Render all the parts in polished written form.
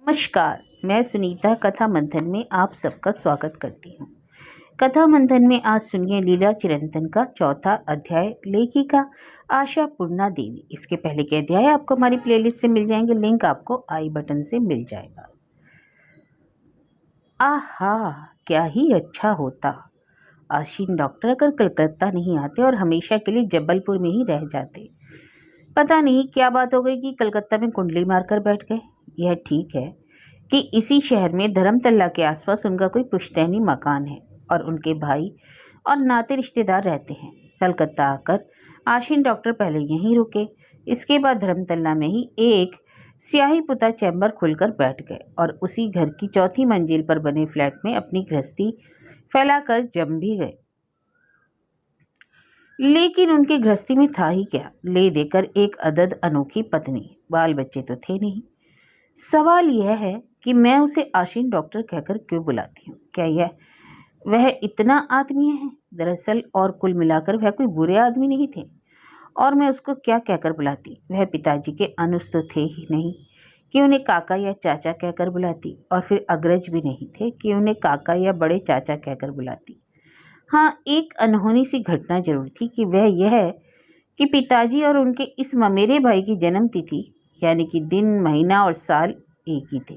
नमस्कार। मैं सुनीता कथा मंथन में आप सबका स्वागत करती हूँ। कथा मंथन में आज सुनिए लीला चिरंतन का चौथा अध्याय, लेखिका आशा पूर्णा देवी। इसके पहले के अध्याय आपको हमारी प्लेलिस्ट से मिल जाएंगे, लिंक आपको आई बटन से मिल जाएगा। आहा, क्या ही अच्छा होता आशीन डॉक्टर अगर कलकत्ता नहीं आते और हमेशा के लिए जबलपुर में ही रह जाते। पता नहीं क्या बात हो गई कि कलकत्ता में कुंडली मारकर बैठ गए। यह ठीक है कि इसी शहर में धर्मतल्ला के आसपास उनका कोई पुश्तैनी मकान है और उनके भाई और नाते रिश्तेदार रहते हैं। कलकत्ता आकर आशीन डॉक्टर पहले यहीं रुके, इसके बाद धर्मतल्ला में ही एक स्याही पुता चैम्बर खुलकर बैठ गए और उसी घर की चौथी मंजिल पर बने फ्लैट में अपनी गृहस्थी फैलाकर जम भी गए। लेकिन उनकी गृहस्थी में था ही क्या, ले देकर एक अदद अनोखी पत्नी, बाल बच्चे तो थे नहीं। सवाल यह है कि मैं उसे आशीन डॉक्टर कहकर क्यों बुलाती हूँ। क्या वह इतना आत्मीय है? दरअसल और कुल मिलाकर वह कोई बुरे आदमी नहीं थे, और मैं उसको क्या कहकर बुलाती। वह पिताजी के अनुज तो थे ही नहीं कि उन्हें काका या चाचा कहकर बुलाती, और फिर अग्रज भी नहीं थे कि उन्हें काका या बड़े चाचा कहकर बुलाती। हाँ, एक अनहोनी सी घटना जरूर थी कि वह यह कि पिताजी और उनके इस ममेरे भाई की जन्म तिथि, यानी कि दिन, महीना और साल एक ही थे।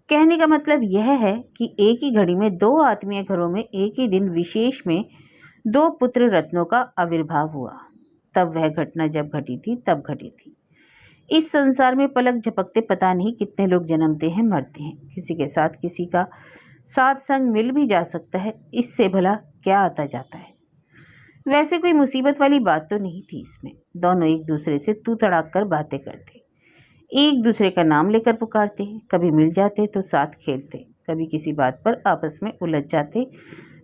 कहने का मतलब यह है कि एक ही घड़ी में दो आत्मीय घरों में एक ही दिन विशेष में दो पुत्र रत्नों का आविर्भाव हुआ। तब वह घटना जब घटी थी तब घटी थी। इस संसार में पलक झपकते पता नहीं कितने लोग जन्मते हैं, मरते हैं। किसी के साथ किसी का साथ संग मिल भी जा सकता है, इससे भला क्या आता जाता है। वैसे कोई मुसीबत वाली बात तो नहीं थी इसमें। दोनों एक दूसरे से तू तड़ाक कर बातें करते, एक दूसरे का नाम लेकर पुकारते, कभी मिल जाते तो साथ खेलते, कभी किसी बात पर आपस में उलझ जाते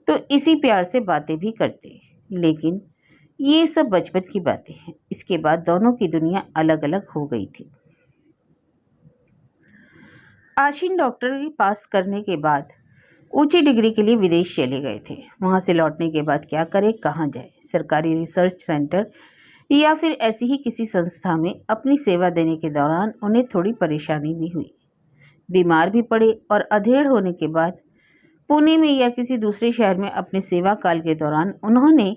तो इसी प्यार से बातें भी करते। लेकिन ये सब बचपन की बातें हैं। इसके बाद दोनों की दुनिया अलग अलग हो गई थी। आशीन डॉक्टरी पास करने के बाद ऊंची डिग्री के लिए विदेश चले गए थे। वहां से लौटने के बाद क्या करे, कहाँ जाए। सरकारी रिसर्च सेंटर या फिर ऐसी ही किसी संस्था में अपनी सेवा देने के दौरान उन्हें थोड़ी परेशानी भी हुई। बीमार भी पड़े और अधेड़ होने के बाद पुणे में या किसी दूसरे शहर में अपने सेवा काल के दौरान उन्होंने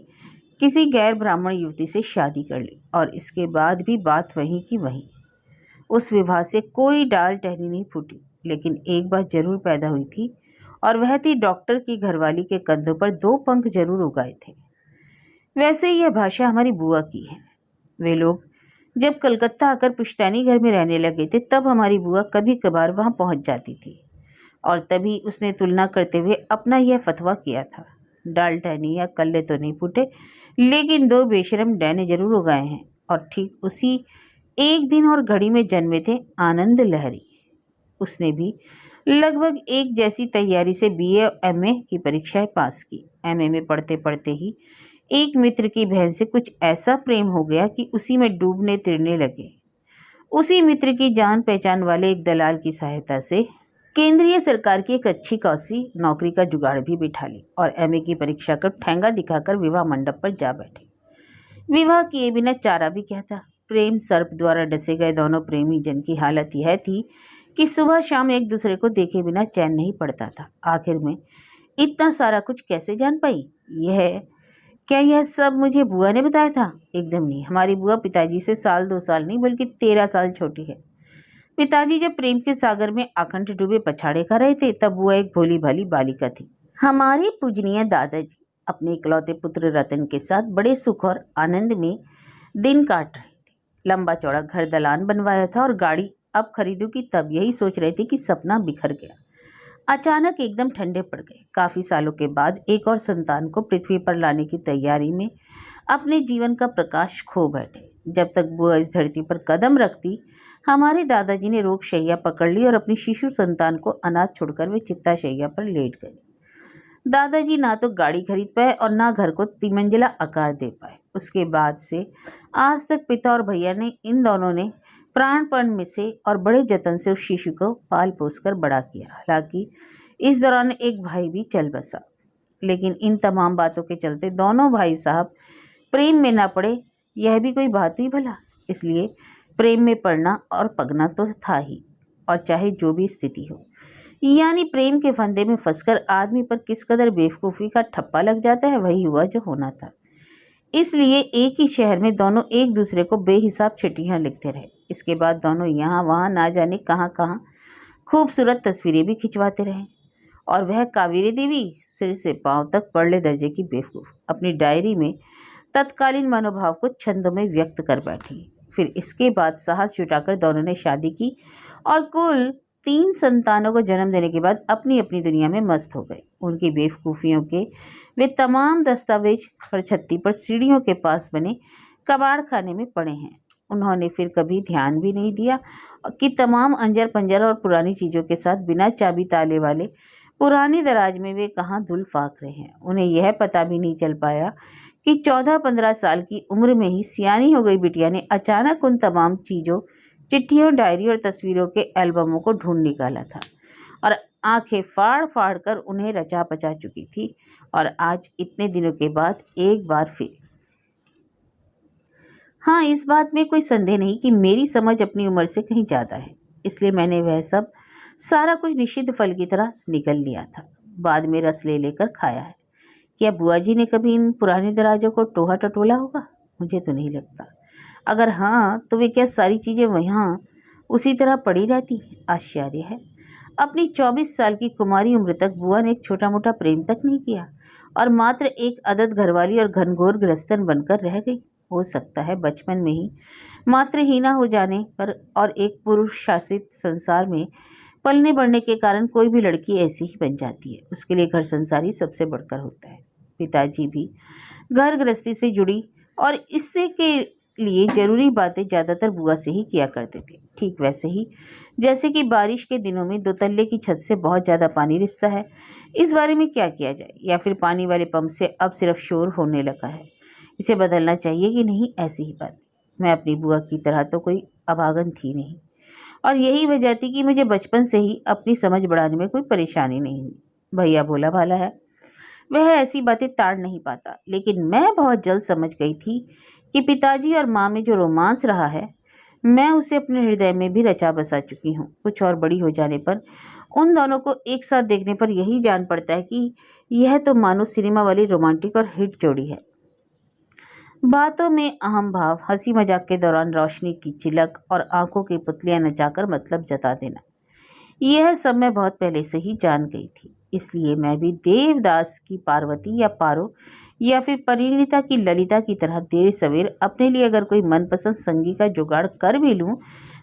किसी गैर ब्राह्मण युवती से शादी कर ली, और इसके बाद भी बात वहीं की वहीं। उस विवाह से कोई डाल टहनी नहीं फूटी। लेकिन एक बात जरूर पैदा हुई थी, और वह थी डॉक्टर की घरवाली के कंधों पर दो पंख जरूर उगाए थे। वैसे यह भाषा हमारी बुआ की है। वे लोग जब कलकत्ता आकर पुश्तैनी घर में रहने लगे थे, तब हमारी बुआ कभी कभार वहां पहुंच जाती थी, और तभी उसने तुलना करते हुए अपना यह फतवा किया था। डाल टहनी या कल्ले तो नहीं फूटे, लेकिन दो बेशरम डैने जरूर उगाए हैं। और ठीक उसी एक दिन और घड़ी में जन्मे थे आनंद लहरी। उसने भी लगभग एक जैसी तैयारी से बीए और एमए की परीक्षाएं पास की। एमए में पढ़ते पढ़ते ही एक मित्र की बहन से कुछ ऐसा प्रेम हो गया कि उसी में डूबने तिरने लगे। उसी मित्र की जान पहचान वाले एक दलाल की सहायता से केंद्रीय सरकार की एक अच्छी खासी नौकरी का जुगाड़ भी बिठा ली, और एमए की परीक्षा कर ठेंगा दिखाकर विवाह मंडप पर जा बैठे। विवाह किए बिना चारा भी क्या था। प्रेम सर्प द्वारा डसे गए दोनों प्रेमी जन की हालत यह थी कि सुबह शाम एक दूसरे को देखे बिना चैन नहीं पड़ता था। आखिर में इतना सारा कुछ कैसे जान पाई? क्या यह सब मुझे बुआ ने बताया था? एकदम नहीं। हमारी बुआ पिताजी से साल 2 साल नहीं बल्कि 13 साल छोटी है। पिताजी जब प्रेम के सागर में आकंठ डूबे पछाड़े खा रहे थे, तब बुआ एक भोली भाली बालिका थी। हमारे पूजनीय दादाजी अपने इकलौते पुत्र रतन के साथ बड़े सुख और आनंद में दिन काट रहे थे। लंबा चौड़ा घर दलान बनवाया था और गाड़ी अब खरीदूंगी, तब यही सोच रहे थे कि सपना बिखर गया। अचानक एकदम ठंडे पड़ गए। काफी सालों के बाद एक और संतान को पृथ्वी पर लाने की तैयारी में अपने जीवन का प्रकाश खो बैठे। जब तक बुआ इस धरती पर कदम रखती, हमारे दादाजी ने रोग शैया पकड़ ली और अपनी शिशु संतान को अनाथ छोड़कर वे चित्ता शैया पर लेट गए। दादाजी ना तो गाड़ी खरीद पाए और ना घर को तिमंजिला आकार दे पाए। उसके बाद से आज तक पिता और भैया ने इन दोनों ने प्राणपण में से और बड़े जतन से उस शिशु को पाल पोस कर बड़ा किया। हालांकि इस दौरान एक भाई भी चल बसा, लेकिन इन तमाम बातों के चलते दोनों भाई साहब प्रेम में ना पड़े, यह भी कोई बात हुई भला? इसलिए प्रेम में पड़ना और पगना तो था ही। और चाहे जो भी स्थिति हो। यानी प्रेम के फंदे में फंसकर आदमी पर किस कदर बेवकूफ़ी का ठप्पा लग जाता है, वही हुआ जो होना था। इसलिए एक ही शहर में दोनों एक दूसरे को बेहिसाब चिट्ठियां लिखते रहे। इसके बाद दोनों यहाँ वहाँ ना जाने कहाँ कहाँ खूबसूरत तस्वीरें भी खिंचवाते रहे। और वह कावेरी देवी सिर से पांव तक परले दर्जे की बेवकूफ अपनी डायरी में तत्कालीन मनोभाव को छंदों में व्यक्त कर बैठी। फिर इसके बाद साहस जुटाकर दोनों ने शादी की और कुल 3 संतानों को जन्म देने के बाद अपनी अपनी दुनिया में मस्त हो गए। उनकी बेवकूफ़ियों के वे तमाम दस्तावेज पर छत्ती पर सीढ़ियों के पास बने कबाड़ खाने में पड़े हैं। उन्होंने फिर कभी ध्यान भी नहीं दिया कि तमाम अंजर पंजर और पुरानी चीज़ों के साथ बिना चाबी ताले वाले पुरानी दराज में वे कहाँ धुल फाक रहे हैं। उन्हें यह पता भी नहीं चल पाया कि 14-15 साल की उम्र में ही सियानी हो गई बिटिया ने अचानक उन तमाम चीज़ों, चिट्ठियों, डायरी और तस्वीरों के एल्बमों को ढूंढ निकाला था और आंखें फाड़ फाड़ कर उन्हें रचा पचा चुकी थी। और आज इतने दिनों के बाद एक बार फिर। हाँ, इस बात में कोई संदेह नहीं कि मेरी समझ अपनी उम्र से कहीं ज़्यादा है, इसलिए मैंने वह सब सारा कुछ निषिद्ध फल की तरह निगल लिया था, बाद में रस ले लेकर खाया है। क्या बुआ जी ने कभी इन पुराने दराजों को टोहा टटोला होगा? मुझे तो नहीं लगता। अगर हाँ, तो वे क्या सारी चीज़ें वहाँ उसी तरह पड़ी रहती? आश्चर्य है। अपनी 24 साल की कुमारी उम्र तक बुआ ने एक छोटा मोटा प्रेम तक नहीं किया और मात्र एक अदद घरवाली और घनघोर गृहस्थन बनकर रह गई। हो सकता है बचपन में ही मात्र हीना हो जाने पर और एक पुरुष शासित संसार में पलने बढ़ने के कारण कोई भी लड़की ऐसी ही बन जाती है। उसके लिए घर संसार ही सबसे बढ़कर होता है। पिताजी भी घर गृहस्थी से जुड़ी और इससे के लिए जरूरी बातें ज़्यादातर बुआ से ही किया करते थे। ठीक वैसे ही जैसे कि बारिश के दिनों में 2 तल्ले की छत से बहुत ज़्यादा पानी रिसता है, इस बारे में क्या किया जाए? या फिर पानी वाले पंप से अब सिर्फ शोर होने लगा है, इसे बदलना चाहिए कि नहीं? ऐसी ही बात। मैं अपनी बुआ की तरह तो कोई अभागन थी नहीं और यही वजह थी कि मुझे बचपन से ही अपनी समझ बढ़ाने में कोई परेशानी नहीं हुई। भैया भोला भाला है, वह ऐसी बातें ताड़ नहीं पाता, लेकिन मैं बहुत जल्द समझ गई थी कि पिताजी और माँ में जो रोमांस रहा है, मैं उसे अपने हृदय में भी रचा बसा चुकी हूँ। कुछ और बड़ी हो जाने पर उन दोनों को एक साथ देखने पर यही जान पड़ता है कि यह तो मानो सिनेमा वाली रोमांटिक और हिट जोड़ी है। बातों में अहम भाव, हंसी मजाक के दौरान रोशनी की चिलक और आंखों की पुतलियां नचाकर मतलब जता देना, यह सब मैं बहुत पहले से ही जान गई थी। इसलिए मैं भी देवदास की पार्वती या पारो या फिर परिणीता की ललिता की तरह देर सवेर अपने लिए अगर कोई मनपसंद संगी का जुगाड़ कर भी लूं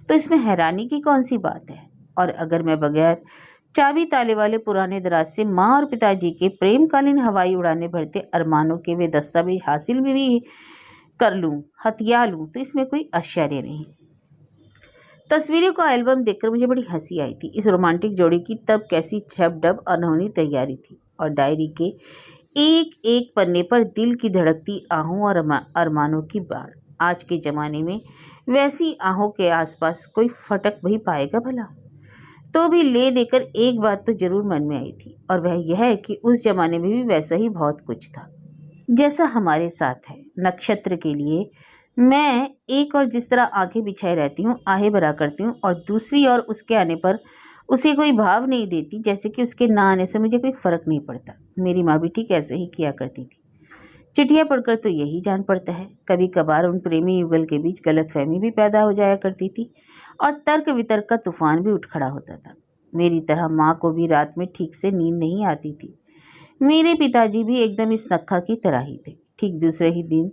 तो इसमें हैरानी की कौन सी बात है। और अगर मैं बगैर चाबी ताले वाले पुराने दराज से माँ और पिताजी के प्रेमकालीन हवाई उड़ाने भरते अरमानों के वे दस्तावेज हासिल भी कर लूं, हथिया लूं, तो इसमें कोई आश्चर्य नहीं। तस्वीरों का एल्बम देखकर मुझे बड़ी हंसी आई थी। इस रोमांटिक जोड़ी की तब कैसी छप-डब अनहोनी तैयारी थी और डायरी के एक एक पन्ने पर दिल की धड़कती आहों और अरमानों की बाढ़। आज के ज़माने में वैसी आहों के आसपास कोई फटक भी पाएगा भला? तो भी ले देकर एक बात तो जरूर मन में आई थी और वह यह है कि उस जमाने में भी वैसा ही बहुत कुछ था जैसा हमारे साथ है। नक्षत्र के लिए मैं एक और जिस तरह आंखें बिछाए रहती हूँ, आहें भरा करती हूँ और दूसरी ओर उसके आने पर उसे कोई भाव नहीं देती, जैसे कि उसके ना आने से मुझे कोई फर्क नहीं पड़ता। मेरी माँ भी ठीक ऐसे ही किया करती थी। चिट्ठियाँ पढ़कर तो यही जान पड़ता है। कभी कभार उन प्रेमी युगल के बीच गलतफहमी भी पैदा हो जाया करती थी और तर्क वितर्क का तूफान भी उठ खड़ा होता था। मेरी तरह माँ को भी रात में ठीक से नींद नहीं आती थी। मेरे पिताजी भी एकदम इस नक्खा की तरह ही थे। ठीक दूसरे ही दिन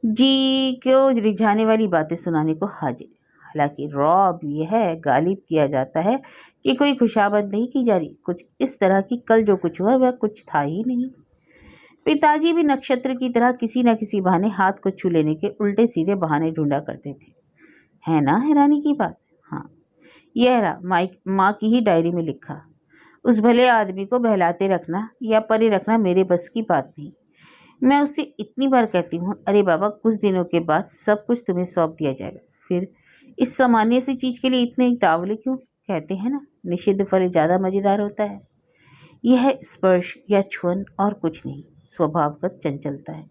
जी को रिझाने वाली बातें सुनाने को हाजिर। हालांकि रौब यह गालिब किया जाता है कि कोई खुशामद नहीं की जा रही, कुछ इस तरह की कल जो कुछ हुआ वह कुछ था ही नहीं। पिताजी भी नक्षत्र की तरह किसी न किसी बहाने हाथ को छू लेने के उल्टे सीधे बहाने ढूंढा करते थे। है ना हैरानी की बात? हाँ, यह रहा माँ की ही डायरी में लिखा। उस भले आदमी को बहलाते रखना या परे रखना मेरे बस की बात नहीं। मैं उससे इतनी बार कहती हूँ, अरे बाबा, कुछ दिनों के बाद सब कुछ तुम्हें सौंप दिया जाएगा। फिर इस सामान्य सी चीज़ के लिए इतने तावले क्यों? कहते हैं ना, निषिद्ध फल ज़्यादा मज़ेदार होता है। यह स्पर्श या छुअन और कुछ नहीं, स्वभावगत चंचलता है।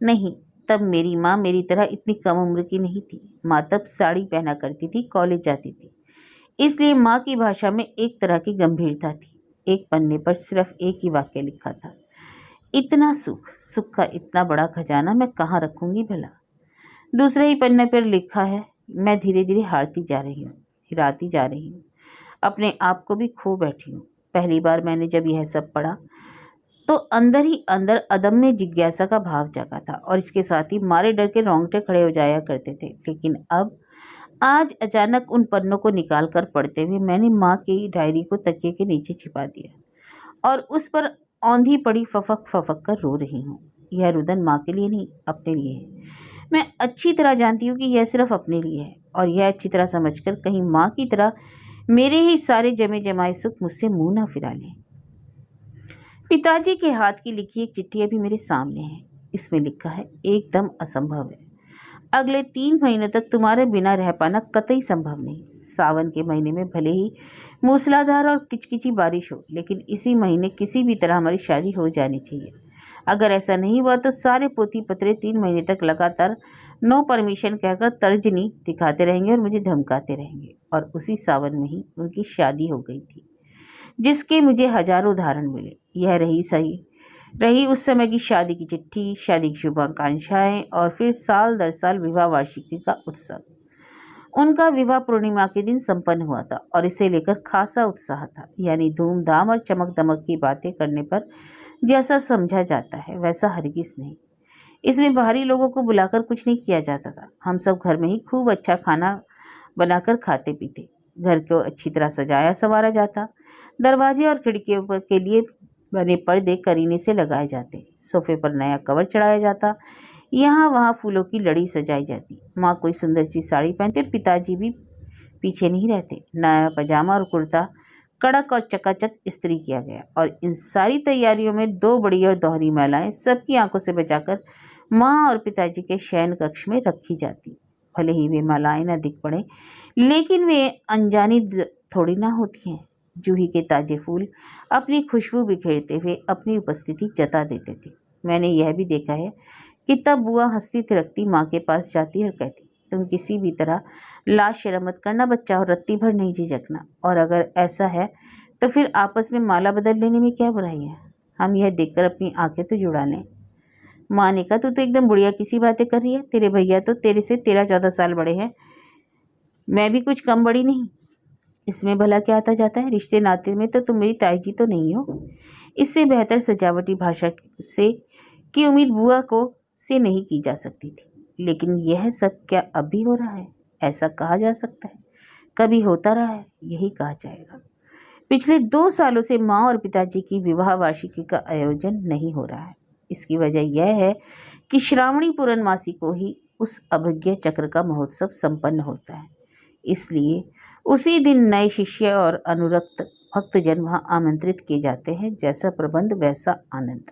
नहीं, तब मेरी माँ मेरी तरह इतनी कम उम्र की नहीं थी। माँ तब साड़ी पहना करती थी, कॉलेज जाती थी। इसलिए माँ की भाषा में एक तरह की गंभीरता थी। एक पन्ने पर सिर्फ एक ही वाक्य लिखा था, इतना सुख, सुख का इतना बड़ा खजाना मैं कहाँ रखूंगी भला। दूसरे ही पन्ने पर लिखा है, मैं धीरे धीरे हारती जा रही हूँ, हिराती जा रही हूँ, अपने आप को भी खो बैठी हूँ। पहली बार मैंने जब यह सब पढ़ा तो अंदर ही अंदर अदम्य जिज्ञासा का भाव जागा था और इसके साथ ही मारे डर के रोंगटे खड़े हो जाया करते थे। लेकिन अब आज अचानक उन पन्नों को निकाल कर पढ़ते हुए मैंने माँ की डायरी को तकिए के नीचे छिपा दिया और उस पर औंधी पड़ी फफक फफक कर रो रही हूँ। यह रुदन माँ के लिए नहीं, अपने लिए है। मैं अच्छी तरह जानती हूँ कि यह सिर्फ अपने लिए है और यह अच्छी तरह समझकर कहीं माँ की तरह मेरे ही सारे जमे जमाए सुख मुझसे मुंह ना फिरा लें। पिताजी के हाथ की लिखी एक चिट्ठी अभी मेरे सामने है। इसमें लिखा है, एकदम असंभव है। अगले 3 महीनों तक तुम्हारे बिना रह पाना कतई संभव नहीं। सावन के महीने में भले ही मूसलाधार और किचकिची बारिश हो, लेकिन इसी महीने किसी भी तरह हमारी शादी हो जानी चाहिए। अगर ऐसा नहीं हुआ तो सारे पोती पतरे 3 महीने तक लगातार नो परमिशन कहकर तर्जनी दिखाते रहेंगे और मुझे धमकाते रहेंगे। और उसी सावन में ही उनकी शादी हो गई थी, जिसके मुझे हजारों उदाहरण मिले। यह रही उस समय की शादी की चिट्ठी, शादी की शुभाकांक्षाएं और फिर साल दर साल विवाह वार्षिकी का उत्सव। उनका विवाह पूर्णिमा के दिन संपन्न हुआ था और इसे लेकर खासा उत्साह था। यानी धूमधाम और चमक दमक की बातें करने पर जैसा समझा जाता है वैसा हरगिज नहीं। इसमें बाहरी लोगों को बुलाकर कुछ नहीं किया जाता था। हम सब घर में ही खूब अच्छा खाना बनाकर खाते पीते। घर को अच्छी तरह सजाया संवारा जाता। दरवाजे और खिड़कियों के लिए बने पर्दे करीने से लगाए जाते। सोफे पर नया कवर चढ़ाया जाता। यहाँ वहाँ फूलों की लड़ी सजाई जाती। माँ कोई सुंदर सी साड़ी पहनती और पिताजी भी पीछे नहीं रहते। नया पजामा और कुर्ता कड़क और चकाचक इस्त्री किया गया और इन सारी तैयारियों में 2 बड़ी और दोहरी मालाएं सबकी आंखों से बचाकर माँ और पिताजी के शयन कक्ष में रखी जाती। भले ही वे मालाएं न दिख पड़े, लेकिन वे अनजानी थोड़ी ना होती हैं। जूही के ताजे फूल अपनी खुशबू बिखेरते हुए अपनी उपस्थिति जता देते थे। मैंने यह भी देखा है कि तब बुआ हंसती थिरकती माँ के पास जाती और कहती, तुम किसी भी तरह लाज शर्म मत करना बच्चा और रत्ती भर नहीं झिझकना। और अगर ऐसा है तो फिर आपस में माला बदल लेने में क्या बुराई है। हम यह देखकर अपनी आंखें तो जुड़ा लें। माँ ने कहा, तू तो एकदम बुढ़िया किसी बातें कर रही है। तेरे भैया तो तेरे से 13-14 साल बड़े हैं, मैं भी कुछ कम बड़ी नहीं। इसमें भला क्या आता जाता है। रिश्ते नाते में तो तुम मेरी ताई जी तो नहीं हो। इससे बेहतर सजावटी भाषा से की उम्मीद बुआ को से नहीं की जा सकती थी। लेकिन यह सब क्या अब भी हो रहा है? ऐसा कहा जा सकता है? कभी होता रहा है, यही कहा जाएगा। पिछले 2 सालों से माँ और पिताजी की विवाह वार्षिकी का आयोजन नहीं हो रहा है। इसकी वजह यह है कि श्रावणी पूर्णमासी को ही उस अभिज्ञ चक्र का महोत्सव संपन्न होता है। इसलिए उसी दिन नए शिष्य और अनुरक्त भक्तजन वहां आमंत्रित किए जाते हैं। जैसा प्रबंध वैसा आनंद।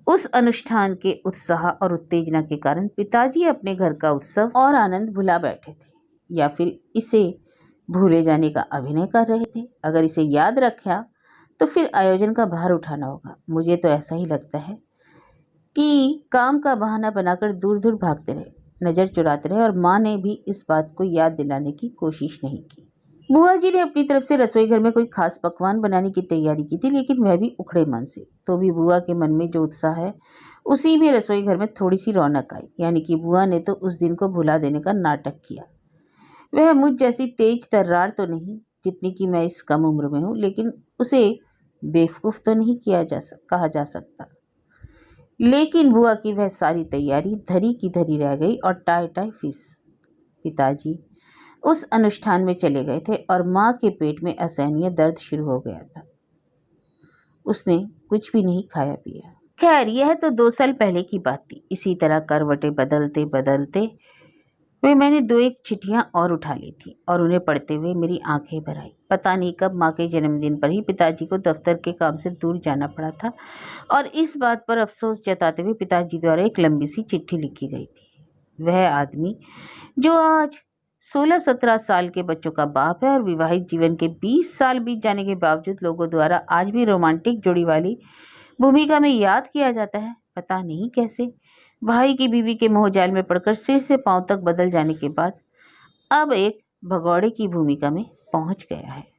उस अनुष्ठान के उत्साह और उत्तेजना के कारण पिताजी अपने घर का उत्सव और आनंद भुला बैठे थे, या फिर इसे भूले जाने का अभिनय कर रहे थे। अगर इसे याद रखा तो फिर आयोजन का भार उठाना होगा। मुझे तो ऐसा ही लगता है कि काम का बहाना बनाकर दूर दूर भागते रहे, नज़र चुराते रहे और माँ ने भी इस बात को याद दिलाने की कोशिश नहीं की। बुआ जी ने अपनी तरफ से रसोई घर में कोई खास पकवान बनाने की तैयारी की थी, लेकिन वह भी उखड़े मन से। तो भी बुआ के मन में जो उत्साह है, उसी में रसोई घर में थोड़ी सी रौनक आई। यानी कि बुआ ने तो उस दिन को भुला देने का नाटक किया। वह मुझ जैसी तेज तर्रार तो नहीं, जितनी कि मैं इस कम उम्र में हूँ, लेकिन उसे बेवकूफ़ तो नहीं कहा जा सकता। लेकिन बुआ की वह सारी तैयारी धरी की धरी रह गई और टाई टाई फिस। पिताजी उस अनुष्ठान में चले गए थे और माँ के पेट में असहनीय दर्द शुरू हो गया था। उसने कुछ भी नहीं खाया पिया। खैर, यह तो 2 साल पहले की बात थी। इसी तरह करवटें बदलते बदलते मैंने 2-1 चिट्ठियाँ और उठा ली थी और उन्हें पढ़ते हुए मेरी आंखें भर आई। पता नहीं कब माँ के जन्मदिन पर ही पिताजी को दफ्तर के काम से दूर जाना पड़ा था और इस बात पर अफसोस जताते हुए पिताजी द्वारा एक लंबी सी चिट्ठी लिखी गई थी। वह आदमी जो आज 16-17 साल के बच्चों का बाप है और विवाहित जीवन के 20 साल बीत जाने के बावजूद लोगों द्वारा आज भी रोमांटिक जोड़ी वाली भूमिका में याद किया जाता है। पता नहीं कैसे भाई की बीवी के मोहजाल में पड़कर सिर से पांव तक बदल जाने के बाद अब एक भगौड़े की भूमिका में पहुंच गया है।